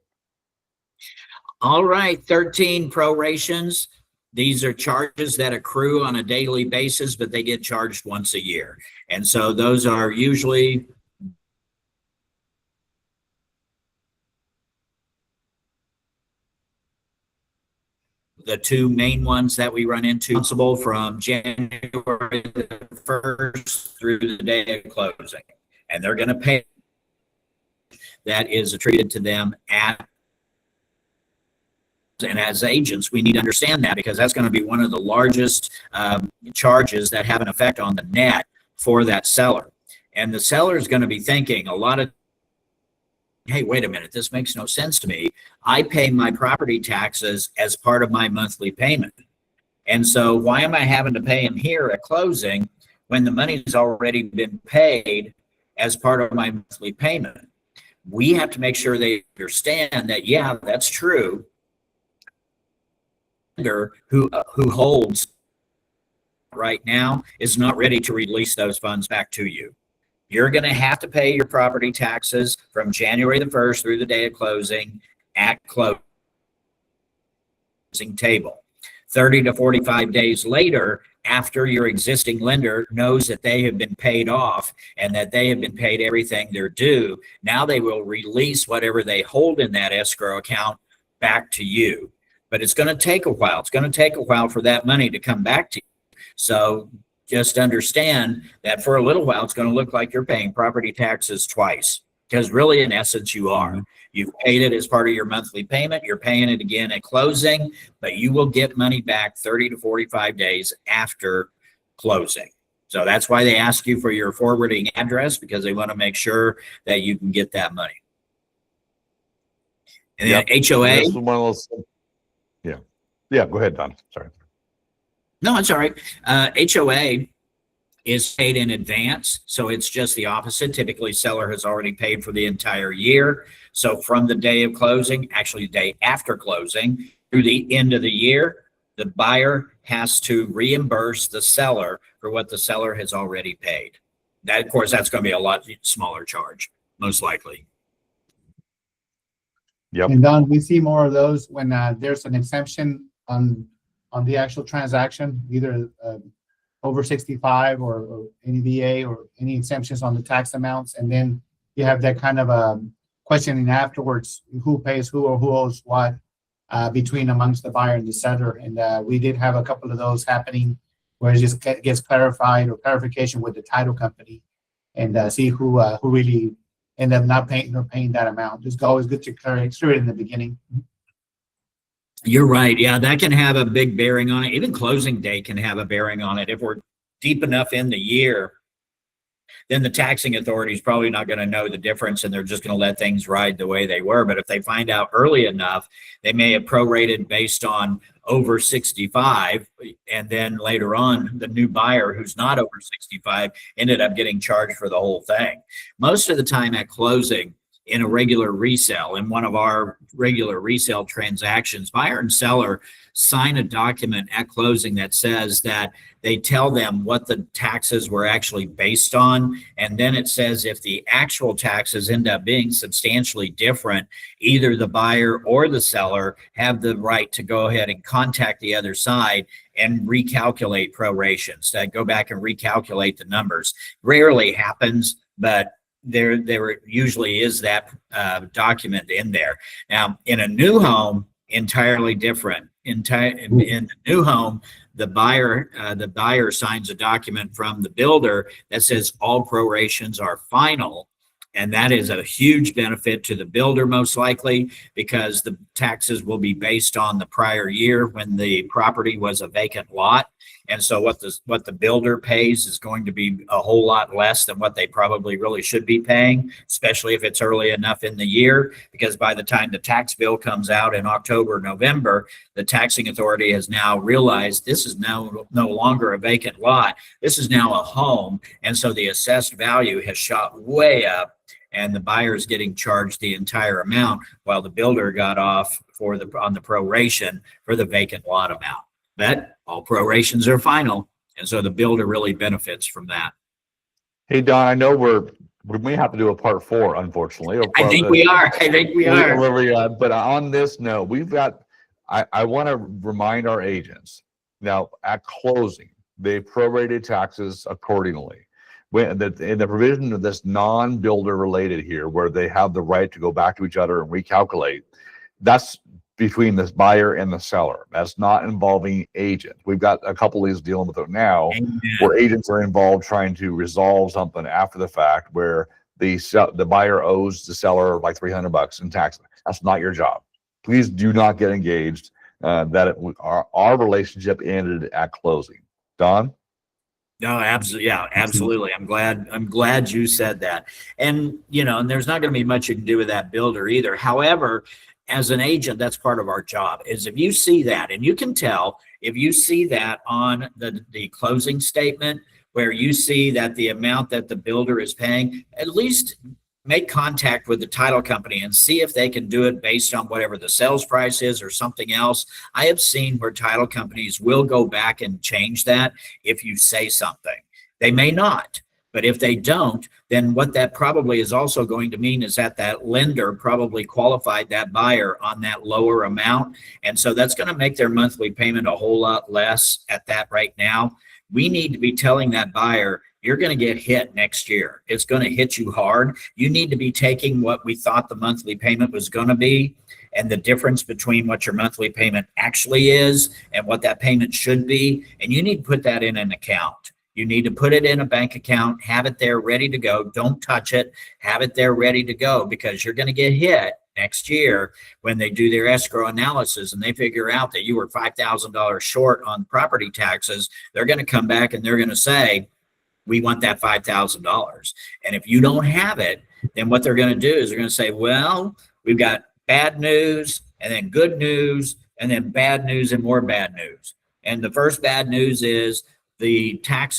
All right, 13 prorations. These are charges that accrue on a daily basis, but they get charged once a year. And so those are usually the two main ones that we run into, responsible from January 1st through the day of closing. And they're going to pay that is attributed to them at. And as agents, we need to understand that because that's going to be one of the largest charges that have an effect on the net for that seller. And the seller is going to be thinking a lot of, hey, wait a minute, this makes no sense to me. I pay my property taxes as part of my monthly payment. And so why am I having to pay them here at closing when the money's already been paid as part of my monthly payment? We have to make sure they understand that, yeah, that's true. Who holds right now is not ready to release those funds back to you. You're going to have to pay your property taxes from January the 1st through the day of closing at closing table. 30 to 45 days later, after your existing lender knows that they have been paid off and that they have been paid everything they're due, now they will release whatever they hold in that escrow account back to you. But it's going to take a while. It's going to take a while for that money to come back to you. So just understand that for a little while, it's going to look like you're paying property taxes twice. Because really, in essence, you are. You've paid it as part of your monthly payment. You're paying it again at closing, but you will get money back 30 to 45 days after closing. So that's why they ask you for your forwarding address, because they want to make sure that you can get that money. And then HOA. This is one of those. Yeah, go ahead, Don. Sorry. No, it's all right. HOA is paid in advance, so it's just the opposite. Typically, seller has already paid for the entire year. So from the day of closing, actually the day after closing, through the end of the year, the buyer has to reimburse the seller for what the seller has already paid. That, of course, that's going to be a lot smaller charge, most likely. Yep. And Don, we see more of those when there's an exemption on the actual transaction, either over 65 or any VA or any exemptions on the tax amounts. And then you have that kind of questioning afterwards, who pays who or who owes what between amongst the buyer and the seller. And we did have a couple of those happening where it just gets clarified or clarification with the title company and see who really end up not paying or paying that amount. It's always good to clear it in the beginning. You're right. Yeah, that can have a big bearing on it. Even closing day can have a bearing on it. If we're deep enough in the year, then the taxing authority is probably not going to know the difference and they're just going to let things ride the way they were. But if they find out early enough, they may have prorated based on over 65. And then later on, the new buyer who's not over 65 ended up getting charged for the whole thing. Most of the time at closing, in a regular resale, in one of our regular resale transactions, buyer and seller sign a document at closing that says that they tell them what the taxes were actually based on. And then it says if the actual taxes end up being substantially different, either the buyer or the seller have the right to go ahead and contact the other side and recalculate prorations, that go back and recalculate the numbers. Rarely happens, but there usually is that document in there. Now, in a new home, entirely different. In the new home, the buyer signs a document from the builder that says all prorations are final. And that is a huge benefit to the builder, most likely, because the taxes will be based on the prior year when the property was a vacant lot. And so what the builder pays is going to be a whole lot less than what they probably really should be paying, especially if it's early enough in the year, because by the time the tax bill comes out in October, November, the taxing authority has now realized this is no longer a vacant lot. This is now a home. And so the assessed value has shot way up, and the buyer is getting charged the entire amount while the builder got off on the proration for the vacant lot amount. But all prorations are final, and so the builder really benefits from that. Hey, Don, I know we may have to do a part 4, unfortunately. I think we are. But on this note, I want to remind our agents now at closing, they prorated taxes accordingly. In the provision of this non-builder related here, where they have the right to go back to each other and recalculate, that's between this buyer and the seller. That's not involving agents. We've got a couple of these dealing with it now, where agents are involved trying to resolve something after the fact, where the buyer owes the seller like $300 in taxes. That's not your job. Please do not get engaged. Our relationship ended at closing. Don? No, absolutely. Yeah, absolutely. I'm glad you said that. And, and there's not going to be much you can do with that builder either. However, as an agent, that's part of our job, is if you see that, and you can tell if you see that on the closing statement, where you see that the amount that the builder is paying, at least make contact with the title company and see if they can do it based on whatever the sales price is or something else. I have seen where title companies will go back and change that if you say something. They may not, but if they don't, then what that probably is also going to mean is that lender probably qualified that buyer on that lower amount. And so that's going to make their monthly payment a whole lot less at that right now. We need to be telling that buyer, you're going to get hit next year. It's going to hit you hard. You need to be taking what we thought the monthly payment was going to be, and the difference between what your monthly payment actually is and what that payment should be. And you need to put that in an account. You need to put it in a bank account, have it there ready to go. Don't touch it. Have it there ready to go, because you're going to get hit next year when they do their escrow analysis and they figure out that you were $5,000 short on property taxes. They're going to come back and they're going to say, we want that $5,000. And if you don't have it, then what they're going to do is they're going to say, well, we've got bad news and then good news and then bad news and more bad news. And the first bad news is the tax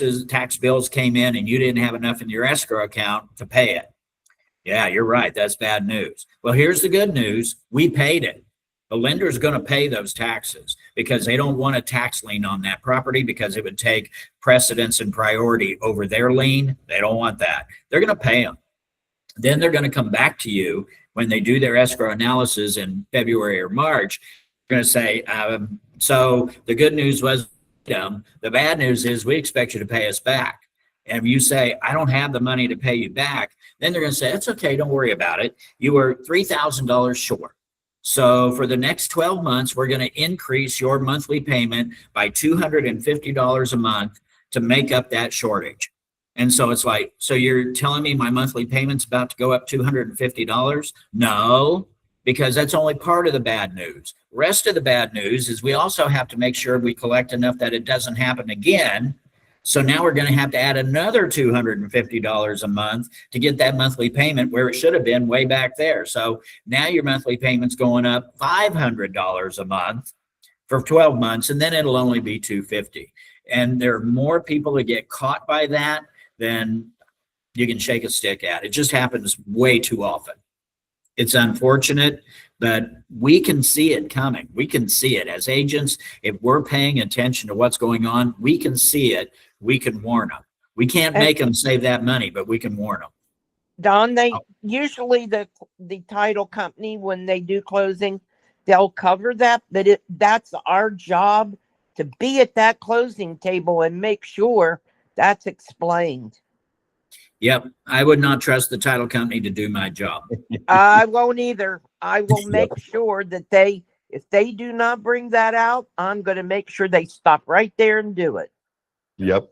bills came in and you didn't have enough in your escrow account to pay it. Yeah, you're right. That's bad news. Well, here's the good news. We paid it. The lender is going to pay those taxes because they don't want a tax lien on that property, because it would take precedence and priority over their lien. They don't want that. They're going to pay them. Then they're going to come back to you when they do their escrow analysis in February or March. They're going to say, so the good news was, the bad news is we expect you to pay us back. And if you say, I don't have the money to pay you back, then they're going to say, it's okay, don't worry about it. You were $3,000 short. So for the next 12 months, we're going to increase your monthly payment by $250 a month to make up that shortage. And so it's like, so you're telling me my monthly payment's about to go up $250? No, because that's only part of the bad news. Rest of the bad news is we also have to make sure we collect enough that it doesn't happen again. So now we're going to have to add another $250 a month to get that monthly payment where it should have been way back there. So now your monthly payment's going up $500 a month for 12 months, and then it'll only be $250. And there are more people that get caught by that than you can shake a stick at. It just happens way too often. It's unfortunate, but we can see it coming. We can see it as agents. If we're paying attention to what's going on, we can see it. We can warn them. We can't And- make them save that money, but we can warn them. Don, they usually the title company, when they do closing, they'll cover that, but that's our job to be at that closing table and make sure that's explained. Yep. I would not trust the title company to do my job. I won't either. I will make sure that if they do not bring that out, I'm going to make sure they stop right there and do it. Yep.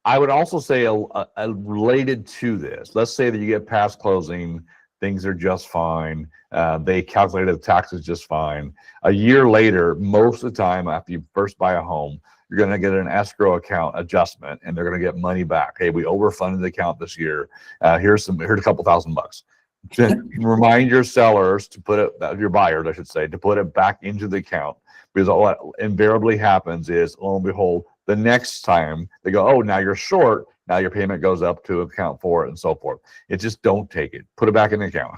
I would also say related to this, let's say that you get past closing, things are just fine. They calculated the taxes just fine. A year later, most of the time after you first buy a home, you're going to get an escrow account adjustment and they're going to get money back. Hey, we overfunded the account this year. Here's a couple $1,000. Remind your sellers to put it, your buyers, I should say, to put it back into the account, because all that invariably happens is, lo and behold, the next time they go, oh, now you're short. Now your payment goes up to account for it and so forth. It just don't take it. Put it back in the account.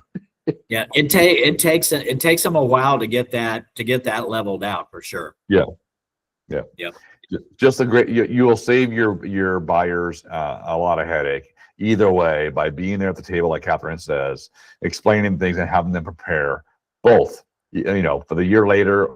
Yeah, it takes them a while to get that leveled out for sure. Just a great, you will save your buyers a lot of headache either way by being there at the table, like Catherine says, explaining things and having them prepare both, for the year later.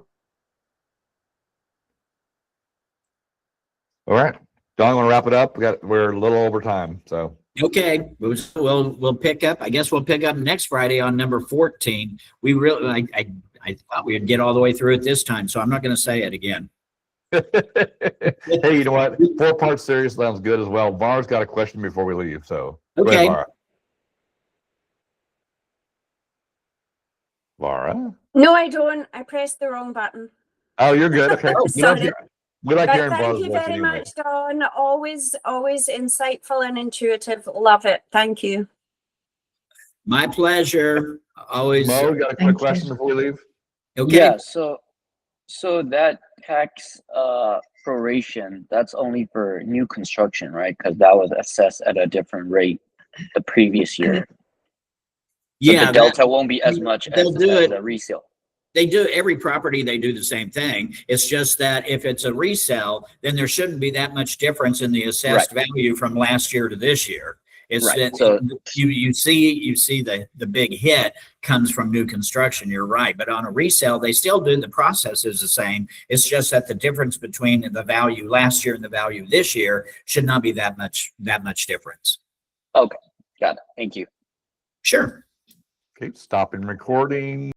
All right, Don, want to wrap it up? We're a little over time, so. Okay, we'll pick up. I guess we'll pick up next Friday on number 14. We really, I thought we'd get all the way through it this time, so I'm not going to say it again. Hey, you know what? 4-part series sounds good as well. Vara's got a question before we leave, so. Go ahead, Okay. Vara. Vara? No, I don't. I pressed the wrong button. Oh, you're good. Okay. Sorry. We like But hearing thank Vara's you voice very anyway. much, Dawn. Always insightful and intuitive. Love it. Thank you. My pleasure. Always. Mo, got a quick question before we leave? Okay. Yeah, so that tax proration, that's only for new construction, right? Because that was assessed at a different rate the previous year. So Yeah. the delta won't be as much as they'll do it. the resale. They do every property. They do the same thing. It's just that if it's a resale, then there shouldn't be that much difference in the assessed value from last year to this year. It's Right, that so- you see the big hit comes from new construction. You're right, but on a resale, they still do the process is the same. It's just that the difference between the value last year and the value this year should not be that much difference. Okay, got it. Thank you. Sure. Okay, stopping recording.